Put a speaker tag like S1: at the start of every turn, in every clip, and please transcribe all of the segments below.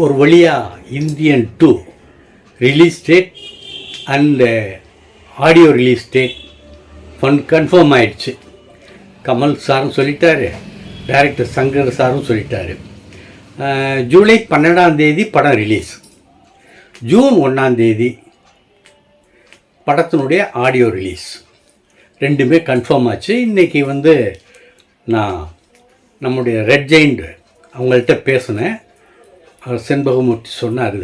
S1: ஒரு வழியாக Indian 2 release date and audio release date confirm ஆயிடுச்சு. கமல் சாரும் சொல்லிட்டாரு, டைரக்டர் சங்கர் சாரும் சொல்லிட்டாரு. ஜூலை 12 படம் ரிலீஸ், ஜூன் 1 படத்தினுடைய ஆடியோ ரிலீஸ், ரெண்டுமே கன்ஃபார்ம் ஆச்சு. இன்றைக்கி நான் நம்முடைய ரெட் ஜெயிண்ட் அவங்கள்ட்ட பேசினேன். அவர் செண்பகமூர்த்தி சொன்னார்,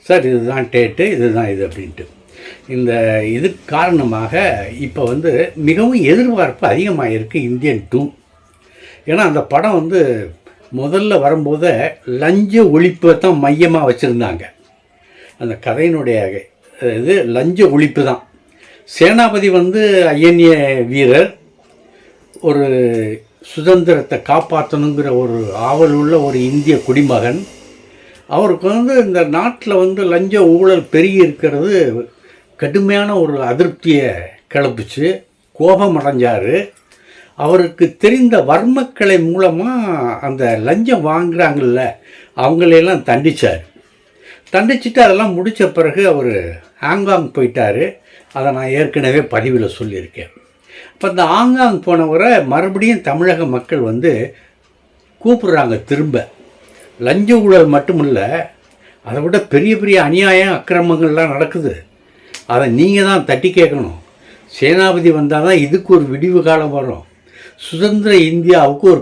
S1: சார் இதுதான் டேட்டு, இதுதான் இது அப்படின்ட்டு. இந்த இதுக்கு காரணமாக இப்போ மிகவும் எதிர்பார்ப்பு அதிகமாக இருக்குது இந்தியன் 2. ஏன்னா அந்த படம் முதல்ல வரும்போது லஞ்ச ஒழிப்பை தான் மையமாக வச்சுருந்தாங்க. அந்த கதையினுடைய இது லஞ்ச ஒழிப்பு தான். சேனாபதி ஐஎன்ஏ வீரர், ஒரு சுதந்திரத்தை காப்பாற்றணுங்கிற ஒரு ஆவல் உள்ள ஒரு இந்திய குடிமகன். அவருக்கு இந்த நாட்டில் லஞ்ச ஊழல் பெருகி இருக்கிறது கடுமையான ஒரு அதிருப்தியை கிளப்பிச்சு, கோபம் அடைஞ்சார். அவருக்கு தெரிந்த வர்மக்கலை மூலமாக அந்த லஞ்சம் வாங்குறாங்கள்ல அவங்களையெல்லாம் தண்டிச்சுட்டு அதெல்லாம் முடித்த பிறகு அவர் ஹாங்காங் போயிட்டார். அதை நான் ஏற்கனவே பதிவில் சொல்லியிருக்கேன். இப்போ இந்த ஹாங்காங் போனவரை மறுபடியும் தமிழக மக்கள் கூப்பிட்றாங்க திரும்ப. லஞ்ச ஊழல் மட்டுமில்லை, அதை விட பெரிய பெரிய அநியாயம் அக்கிரமங்கள்லாம் நடக்குது. அதை நீங்கள் தான் தட்டி கேட்கணும். சேனாபதி வந்தால் தான் இதுக்கு ஒரு விடிவு காலம் வரும். சுதந்திர இந்தியாவுக்கு ஒரு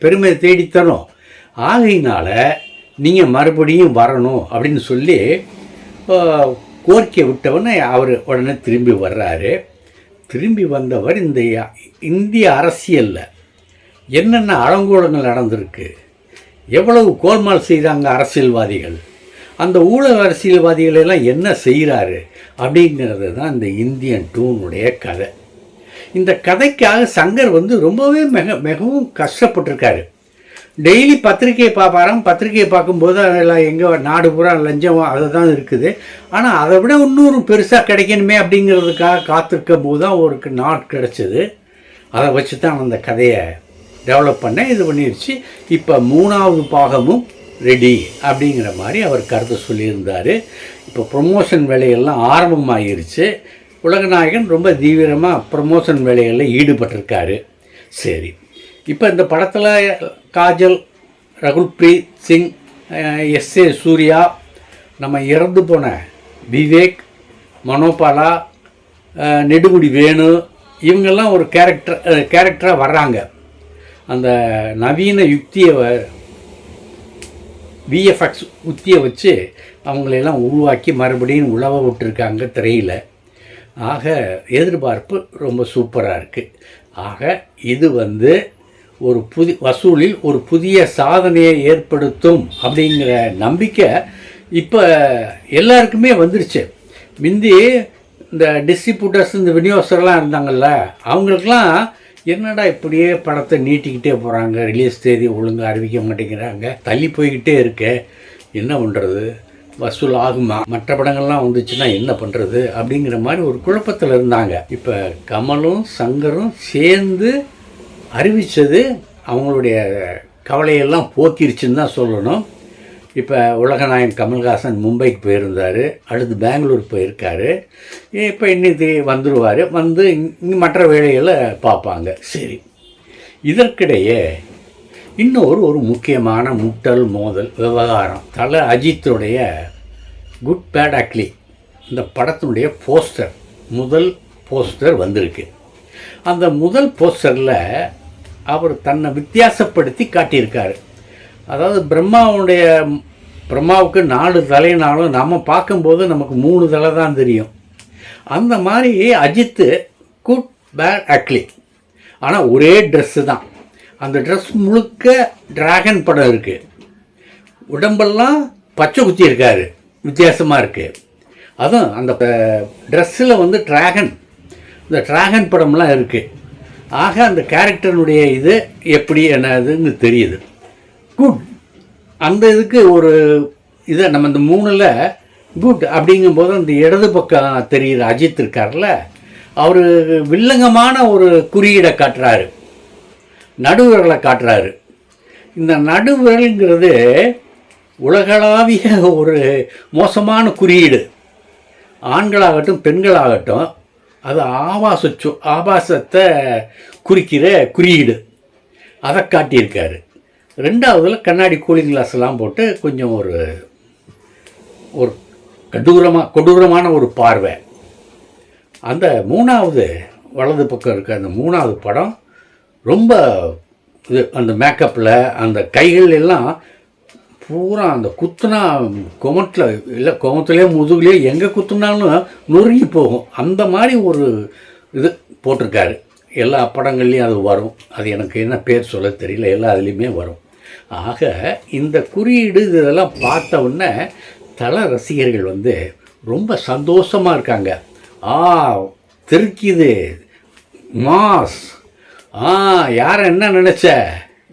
S1: பெருமை தேடித்தரும். ஆகையினால நீங்கள் மறுபடியும் வரணும் அப்படின்னு சொல்லி கோரிக்கை விட்டவொடனே அவர் உடனே திரும்பி வர்றாரு. திரும்பி வந்தவர் இந்த இந்திய அரசியலில் என்னென்ன அலங்கோலங்கள் நடந்திருக்கு, எவ்வளவு கோல்மால் செய்தாங்க அரசியல்வாதிகள், அந்த ஊழல் அரசியல்வாதிகளெல்லாம் என்ன செய்கிறாரு அப்படிங்கிறது தான் இந்த இந்தியன் 2னுடைய கதை. இந்த கதைக்காக சங்கர் ரொம்பவே மிகவும் கஷ்டப்பட்டிருக்காரு. டெய்லி பத்திரிகையை பார்ப்பாராம். பத்திரிகையை பார்க்கும்போது அதெல்லாம் எங்கே நாடு பூரா லஞ்சம் அதை தான் இருக்குது. ஆனால் அதை விட இன்னொரு பெருசாக கிடைக்கணுமே அப்படிங்கிறதுக்காக காத்திருக்கும் போது தான் ஒரு நாட் கிடச்சிது. அதை வச்சு தான் அந்த கதையை டெவலப் பண்ண இது பண்ணிடுச்சு. இப்போ 3வது பாகமும் ரெடி அப்படிங்கிற மாதிரி அவர் கருத்தை சொல்லியிருந்தார். இப்போ ப்ரொமோஷன் வேலைகள்லாம் ஆரம்பமாகிருச்சு. உலகநாயகன் ரொம்ப தீவிரமாக ப்ரமோஷன் வேலைகளில் ஈடுபட்டிருக்காரு. சரி, இப்போ இந்த படத்தில் காஜல், ரகுல்ப்ரீத் சிங், எஸ்ஏ சூர்யா, நம்ம இறந்து போன விவேக், மனோபாலா, நெடுமுடி வேணு, இவங்கெல்லாம் ஒரு கேரக்டராக வர்றாங்க. அந்த நவீன யுக்தியை விஎஃப்எக்ஸ் உத்தியை வச்சு அவங்களையெல்லாம் உருவாக்கி மறுபடியும் உழவ விட்டுருக்காங்க திரையில். ஆக எதிர்பார்ப்பு ரொம்ப சூப்பராக இருக்குது. ஆக இது ஒரு வசூலில் ஒரு புதிய சாதனையை ஏற்படுத்தும் அப்படிங்கிற நம்பிக்கை இப்போ எல்லாருக்குமே வந்துருச்சு. முந்தி இந்த டிஸ்ட்ரிபியூட்டர்ஸ், இந்த விநியோகஸ்தர்லாம் இருந்தாங்கள்ல, அவங்களுக்கெல்லாம் என்னடா இப்படியே படத்தை நீட்டிக்கிட்டே போகிறாங்க, ரிலீஸ் தேதி ஒழுங்காக அறிவிக்க மாட்டேங்கிறாங்க, தள்ளி போய்கிட்டே இருக்க, என்ன பண்ணுறது, வசூல் ஆகுமா, மற்ற படங்கள்லாம் வந்துச்சுன்னா என்ன பண்ணுறது அப்படிங்கிற மாதிரி ஒரு குழப்பத்தில் இருந்தாங்க. இப்போ கமலும் சங்கரும் சேர்ந்து அறிவித்தது அவங்களுடைய கவலையெல்லாம் போக்கிருச்சுன்னு தான் சொல்லணும். இப்போ உலகநாயகன் கமல்ஹாசன் மும்பைக்கு போயிருந்தார், அடுத்து பெங்களூர் போயிருக்காரு. இப்போ இன்னைக்கு வந்துடுவார், இங்கே மற்ற வேலைகளை பார்ப்பாங்க. சரி, இதற்கிடையே இன்னொரு முக்கியமான முட்டல் மோதல் விவகாரம். தல அஜித்துடைய குட் பேட் அக்லி இந்த படத்தினுடைய முதல் போஸ்டர் வந்திருக்கு. அந்த முதல் போஸ்டரில் அவர் தன்னை வித்தியாசப்படுத்தி காட்டியிருக்காரு. அதாவது பிரம்மாவுக்கு 4 தலைனாலும் நம்ம பார்க்கும்போது நமக்கு 3 தலை தான் தெரியும். அந்த மாதிரி அஜித்து குட் பேட் அக்லி, ஆனால் ஒரே ட்ரெஸ்ஸு தான். அந்த ட்ரெஸ் முழுக்க டிராகன் படம் இருக்குது. உடம்பெல்லாம் பச்சை குத்தி இருக்காரு, வித்தியாசமாக இருக்குது. அதுவும் அந்த ட்ரெஸ்ஸில் இந்த டிராகன் படம்லாம் இருக்குது. ஆக அந்த கேரக்டருடைய இது எப்படி என்னதுன்னு தெரியுது. குட், அந்த இதுக்கு ஒரு இதை நம்ம இந்த 3ல் குட் அப்படிங்கும்போது அந்த இடது பக்கம் தெரிகிற அஜித் இருக்கார்ல, அவர் வில்லங்கமான ஒரு குறியீடை காட்டுறாரு, நடுவர்களை காட்டுறாரு. இந்த நடுவிரல்ங்கிறது உலகளாவிய ஒரு மோசமான குறியீடு. ஆண்களாகட்டும் பெண்களாகட்டும் அது ஆபாசத்தை குறிக்கிற குறியீடு. அதை காட்டியிருக்காரு. ரெண்டாவதில் கண்ணாடி கூலிங் கிளாஸ்லாம் போட்டு கொஞ்சம் ஒரு ஒரு கொடூரமான ஒரு பார்வை. அந்த மூணாவது வலது பக்கம் இருக்க அந்த மூணாவது படம் ரொம்ப இது, அந்த மேக்கப்பில் அந்த கைகள் எல்லாம் பூரா அந்த குத்துனா குமட்டில் இல்லை, குமத்துலேயே முதுகுலேயே எங்கே குத்துனாலும் நொறுங்கி போகும். அந்த மாதிரி ஒரு இது போட்டிருக்காரு. எல்லா படங்கள்லேயும் அது வரும். அது எனக்கு என்ன பேர் சொல்ல தெரியல, எல்லா அதுலேயுமே வரும். ஆக இந்த குறியீடு இதெல்லாம் பார்த்த உடனே தல ரசிகர்கள் ரொம்ப சந்தோஷமாக இருக்காங்க. திருக்கிது மாஸ், யாரை என்ன நினச்ச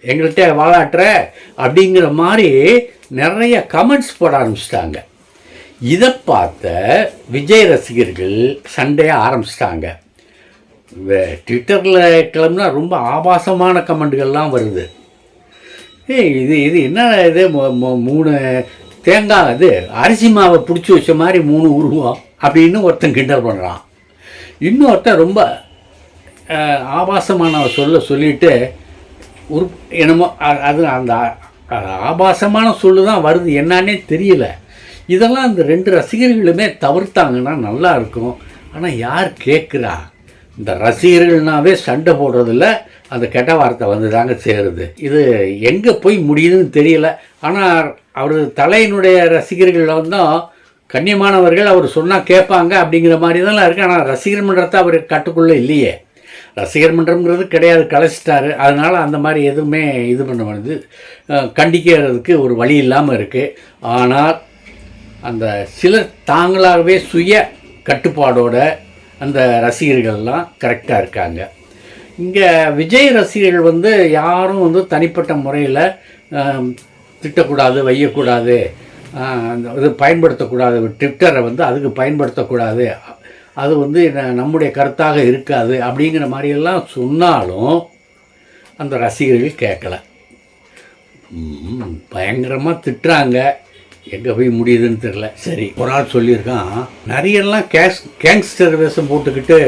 S1: எங்கள்கிட்ட வாழாட்டுற அப்படிங்கிற மாதிரி நிறைய கமெண்ட்ஸ் போட ஆரம்பிச்சிட்டாங்க. இதை பார்த்த விஜய் ரசிகர்கள் சண்டையை ஆரம்பிச்சிட்டாங்க. ட்விட்டரில் கிளம்புனா ரொம்ப ஆபாசமான கமெண்ட்டுகள்லாம் வருது. இது என்ன இது 3 தேங்காய் இது அரிசி மாவை பிடிச்சி வச்ச மாதிரி 3 உருவம் அப்படின்னு ஒருத்தன் கிண்டல் பண்ணுறான். இன்னொருத்தன் ரொம்ப ஆபாசமான சொல்லிட்டு என்னமோ அது அந்த ஆபாசமான சொல்லு தான் வருது, என்னான்னே தெரியல. இதெல்லாம் அந்த 2 ரசிகர்களுமே தவிர்த்தாங்கன்னா நல்லா இருக்கும். ஆனால் யார் கேட்குறா? இந்த ரசிகர்கள்னாவே சண்டை போடுறதில்ல, அந்த கெட்ட வார்த்தை தாங்க சேருது. இது எங்கே போய் முடியுதுன்னு தெரியல. ஆனால் அவர் தலையினுடைய ரசிகர்கள் கண்ணியமானவர்கள், அவர் சொன்னால் கேட்பாங்க அப்படிங்கிற மாதிரி தான் இருக்குது. ஆனால் ரசிகர் மன்றத்தை அவர் கட்டுக்குள்ளே இல்லையே. ரசிகர் மன்றம்ங்கிறது கிடையாது, கலைச்சிட்டாரு. அதனால் அந்த மாதிரி எதுவுமே இது பண்ண வேண்டியது, கண்டிக்கிறதுக்கு ஒரு வழி இல்லாமல் இருக்குது. ஆனால் அந்த சிலர் தாங்களாகவே சுய கட்டுப்பாடோட அந்த ரசிகர்கள்லாம் கரெக்டாக இருக்காங்க. இங்கே விஜய் ரசிகர்கள் யாரும் தனிப்பட்ட முறையில் திட்டக்கூடாது, வையக்கூடாது, இது பயன்படுத்தக்கூடாது, ட்விட்டரை அதுக்கு பயன்படுத்தக்கூடாது, அது நம்முடைய கருத்தாக இருக்காது அப்படிங்கிற மாதிரியெல்லாம் சொன்னாலும் அந்த ரசிகர்கள் கேட்கல. பயங்கரமாக திட்டுறாங்க. எங்கே போய் முடியுதுன்னு தெரில. சரி, ஒரு ஆள் சொல்லியிருக்கான், நிறையெல்லாம் கேங்ஸ்டர் வேஷம் போட்டுக்கிட்டு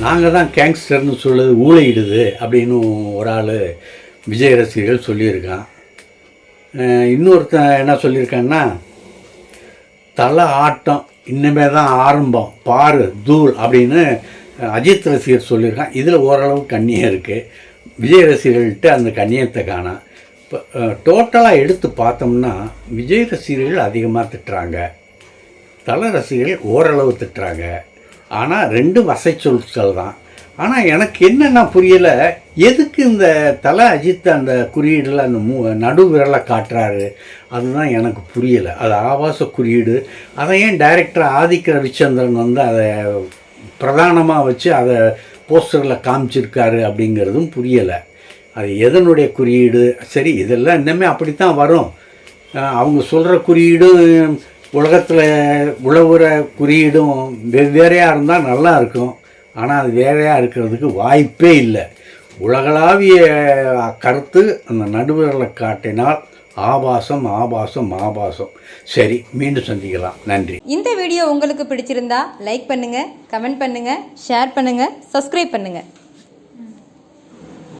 S1: நாங்கள் தான் கேங்ஸ்டர்னு சொல்லுது ஊழையிடுது அப்படின்னு ஒரு ஆள் விஜய் ரசிகர்கள் சொல்லியிருக்கான். இன்னொருத்தன் என்ன சொல்லியிருக்கான்னா, தலை ஆட்டம் இன்னமே தான் ஆரம்பம் பாரு தூள் அப்படின்னு அஜித் ரசிகர் சொல்லியிருக்கான். இதில் ஓரளவு கண்ணியம் இருக்குது. விஜய் ரசிகர்கள்ட்ட அந்த கண்ணியத்தை காணாம். இப்போ டோட்டலாக எடுத்து பார்த்தோம்னா விஜய் ரசிகர்கள் அதிகமாக திட்டுறாங்க, தலை ரசிகர்கள் ஓரளவு திட்டுறாங்க. ஆனால் 2 வசை சொற்கள் தான். ஆனால் எனக்கு என்னென்னா புரியலை, எதுக்கு இந்த தலை அஜித் அந்த குறியீடில் அந்த நடு விரலை காட்டுறாரு, அதுதான் எனக்கு புரியலை. அது ஆபாச குறியீடு. அதை ஏன் டைரக்டர் ஆதிக்க ரவிச்சந்திரன் அதை பிரதானமாக வச்சு அதை போஸ்டரில் காமிச்சிருக்காரு அப்படிங்கிறதும் புரியலை. அது எதனுடைய குறியீடு? சரி, இதெல்லாம் இன்னமே அப்படித்தான் வரும். அவங்க சொல்கிற குறியீடும் உலகத்தில் உழவுற குறியீடும் வெவ்வேறையாக இருந்தால் நல்லா இருக்கும். ஆனால் அது வேறையாக இருக்கிறதுக்கு வாய்ப்பே இல்லை. உலகளாவிய கருத்து அந்த நடுவர்களை காட்டினால் ஆபாசம் ஆபாசம் ஆபாசம். சரி, மீண்டும் சந்திக்கலாம். நன்றி.
S2: இந்த வீடியோ உங்களுக்கு பிடிச்சிருந்தா லைக் பண்ணுங்கள், கமெண்ட் பண்ணுங்கள், ஷேர் பண்ணுங்கள், சப்ஸ்கிரைப் பண்ணுங்கள்.